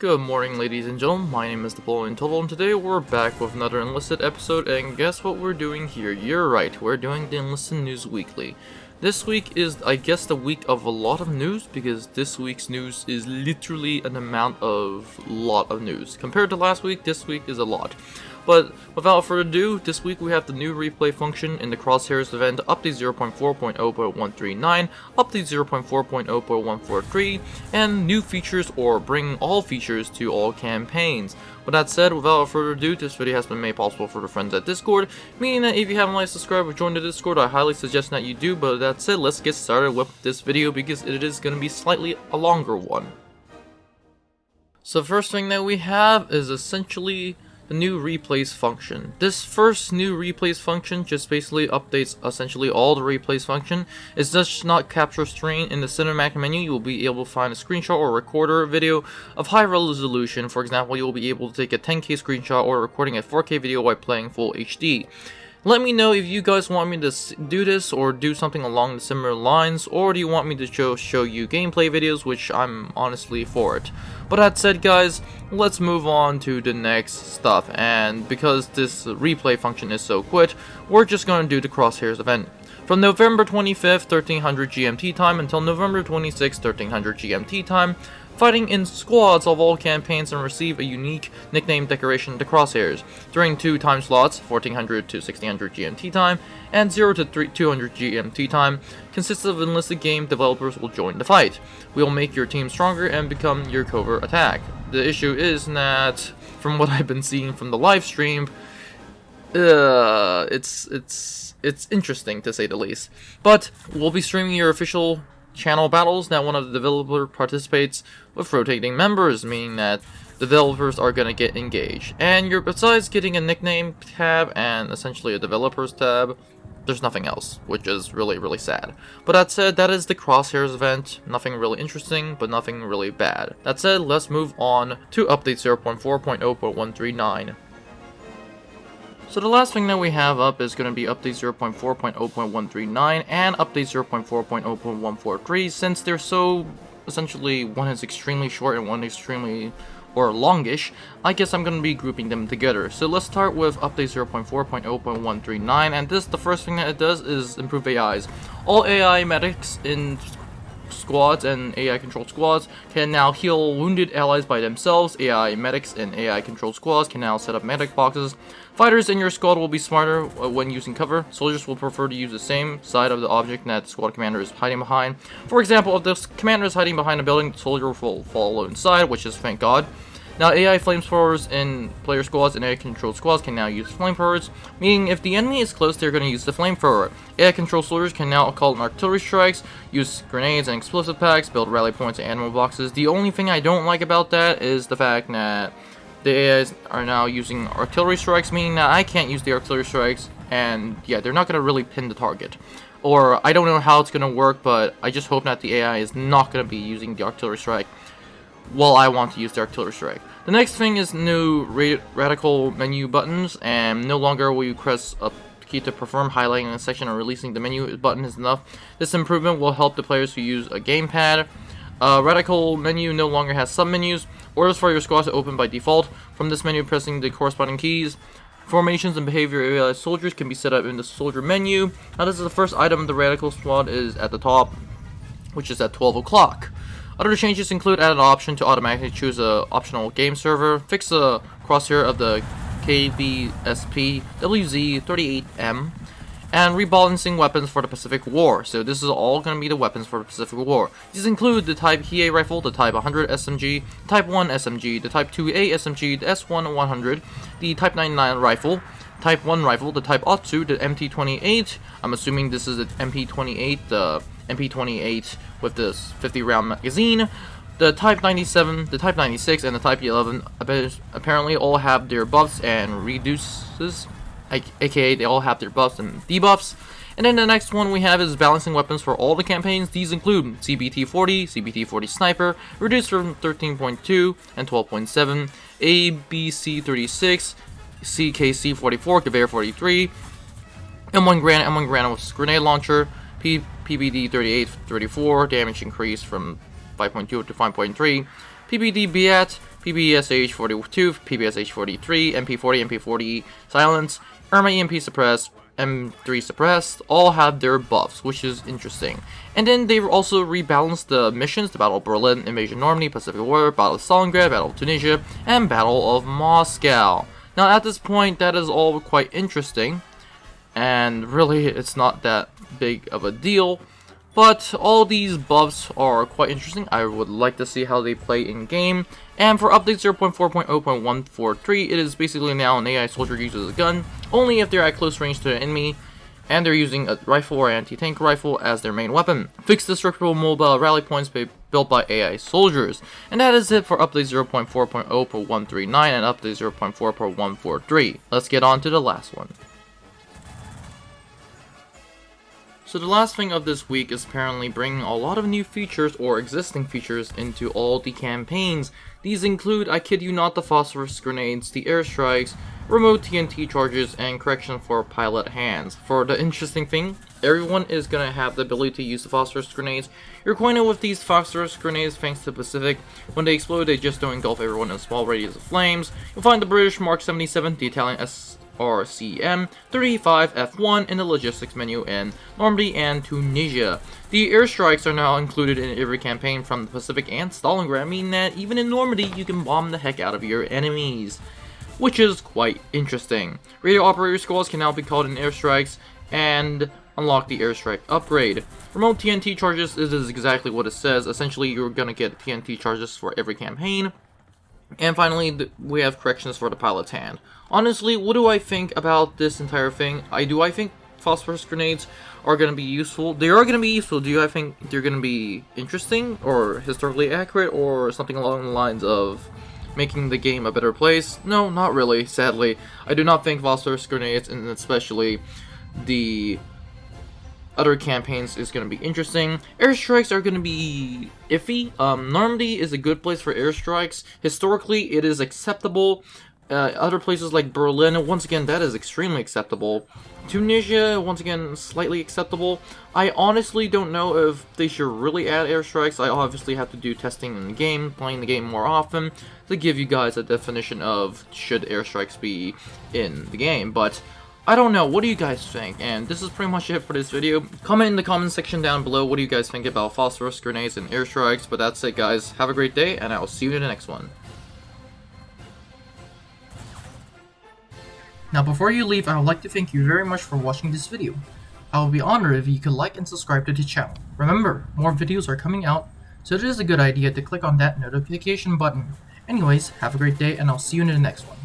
Good morning, ladies and gentlemen. My name is Napoleon, and today we're back with another Enlisted episode, and guess what we're doing here? You're right, we're doing the Enlisted News Weekly. This week is, I guess, the week of a lot of news, because this week's news is literally an amount of lot of news. Compared to last week, this week is a lot. But without further ado, this week we have the new replay function in the Crosshairs event, Update 0.4.0.139, Update 0.4.0.143, and new features or bringing all features to all campaigns. With that said, without further ado, this video has been made possible for the friends at Discord, meaning that if you haven't liked, subscribed, or joined the Discord, I highly suggest that you do. But with that said, let's get started with this video because it is going to be slightly a longer one. So the first thing that we have is essentially the new replays function. This first new replays function just basically updates essentially all the replays function. It does not capture screen. In the cinematic menu, you will be able to find a screenshot or recorder video of high resolution. For example, you will be able to take a 10K screenshot or recording a 4K video while playing full HD. Let me know if you guys want me to do this or do something along the similar lines, or do you want me to show you gameplay videos, which I'm honestly for it. But that said, guys, let's move on to the next stuff, and because this replay function is so quick, we're just going to do the Crosshairs event. From November 25th, 1300 GMT time until November 26th, 1300 GMT time, fighting in squads of all campaigns and receive a unique nickname decoration, the Crosshairs, during 2 time slots, 1400 to 1600 GMT time, and 0 to 200 GMT time, consists of enlisted game developers will join the fight. We will make your team stronger and become your covert attack. The issue is that, from what I've been seeing from the live stream, it's interesting to say the least. But we'll be streaming your official channel battles. Now one of the developer participates with rotating members, meaning that the developers are going to get engaged. And you're, besides getting a nickname tab and essentially a developers tab, there's nothing else, which is really sad. But that said, that is the Crosshairs event. Nothing really interesting, but nothing really bad. That said, let's move on to update 0.4.0.139. So the last thing that we have up is going to be update 0.4.0.139 and update 0.4.0.143. Since they're so, essentially, one is extremely short and one extremely, or longish, I guess I'm going to be grouping them together. So let's start with update 0.4.0.139, and the first thing that it does is improve AIs. All AI medics in squads and AI controlled squads can now heal wounded allies by themselves. AI medics in AI controlled squads can now set up medic boxes. Fighters in your squad will be smarter when using cover. Soldiers will prefer to use the same side of the object that the squad commander is hiding behind. For example, if the commander is hiding behind a building, the soldier will follow inside, which is thank God. Now, AI flamethrowers in player squads and AI controlled squads can now use flamethrowers, meaning if the enemy is close, they're going to use the flamethrower. AI controlled soldiers can now call in artillery strikes, use grenades and explosive packs, build rally points and ammo boxes. The only thing I don't like about that is the fact that the AIs are now using artillery strikes, meaning that I can't use the artillery strikes, and yeah, they're not going to really pin the target. Or, I don't know how it's going to work, but I just hope that the AI is not going to be using the artillery strike while I want to use the artillery strike. The next thing is new radical menu buttons, and no longer will you press a key to perform highlighting a section or releasing the menu button is enough. This improvement will help the players who use a gamepad. Radical menu no longer has submenus. Orders for your squad to open by default. From this menu, pressing the corresponding keys. Formations and behavior of AI soldiers can be set up in the soldier menu. Now this is the first item. The radical squad is at the top, which is at 12 o'clock. Other changes include add an option to automatically choose an optional game server, fix the crosshair of the KBSP WZ38M, and rebalancing weapons for the Pacific War. So this is all going to be the weapons for the Pacific War. These include the Type HE rifle, the Type 100 SMG, Type 1 SMG, the Type 2A SMG, the S1-100, the Type 99 rifle, Type 1 rifle, the Type Otsu, the MT28. I'm assuming this is the MP28, the MP28 with this 50-round magazine. The Type 97, the Type 96, and the Type 11 apparently all have their buffs and reduces, aka they all have their buffs and debuffs. And then the next one we have is balancing weapons for all the campaigns. These include CBT-40, CBT-40 Sniper, reduced from 13.2 and 12.7, ABC-36, CKC-44, Gewehr-43, M1 Granite with grenade launcher, PBD-38-34, damage increase from 5.2 to 5.3, PBD Biat, PPSH-42, PPSH-43, MP-40, MP-40 silence, Irma EMP suppressed, M3 suppressed, all have their buffs, which is interesting. And then they also rebalanced the missions: the Battle of Berlin, Invasion Normandy, Pacific War, Battle of Stalingrad, Battle of Tunisia, and Battle of Moscow. Now at this point, that is all quite interesting, and really it's not that big of a deal. But all these buffs are quite interesting. I would like to see how they play in game. And for update 0.4.0.143, it is basically now an AI soldier uses a gun only if they're at close range to an enemy and they're using a rifle or anti-tank rifle as their main weapon. Fixed destructible mobile rally points built by AI soldiers. And that is it for update 0.4.0.139 and update 0.4.143. Let's get on to the last one. So the last thing of this week is apparently bringing a lot of new features or existing features into all the campaigns. These include, I kid you not, the phosphorus grenades, the airstrikes, remote TNT charges, and correction for pilot hands. For the interesting thing, everyone is going to have the ability to use the phosphorus grenades. You're acquainted with these phosphorus grenades thanks to Pacific. When they explode, they just don't engulf everyone in a small radius of flames. You'll find the British Mark 77, the Italian RCM 35F1 in the logistics menu in Normandy and Tunisia. The airstrikes are now included in every campaign from the Pacific and Stalingrad, meaning that even in Normandy you can bomb the heck out of your enemies, which is quite interesting. Radio operator squads can now be called in airstrikes and unlock the airstrike upgrade. Remote TNT charges, this is exactly what it says. Essentially, you're gonna get TNT charges for every campaign. And finally, we have corrections for the pilot's hand. Honestly, what do I think about this entire thing? I think phosphorus grenades are going to be useful. They are going to be useful. Do I think they're going to be interesting or historically accurate or something along the lines of making the game a better place? No, not really, sadly. I do not think phosphorus grenades, and especially the other campaigns, is going to be interesting. Airstrikes are going to be iffy. Normandy is a good place for airstrikes. Historically, it is acceptable. Other places like Berlin, once again, that is extremely acceptable. Tunisia, once again, slightly acceptable. I honestly don't know if they should really add airstrikes. I obviously have to do testing in the game, playing the game more often, to give you guys a definition of should airstrikes be in the game. But I don't know, what do you guys think? And this is pretty much it for this video. Comment in the comment section down below what do you guys think about phosphorus grenades and airstrikes. But that's it, guys. Have a great day, and I will see you in the next one. Now before you leave, I would like to thank you very much for watching this video. I would be honored if you could like and subscribe to the channel. Remember, more videos are coming out, so it is a good idea to click on that notification button. Anyways, have a great day, and I'll see you in the next one.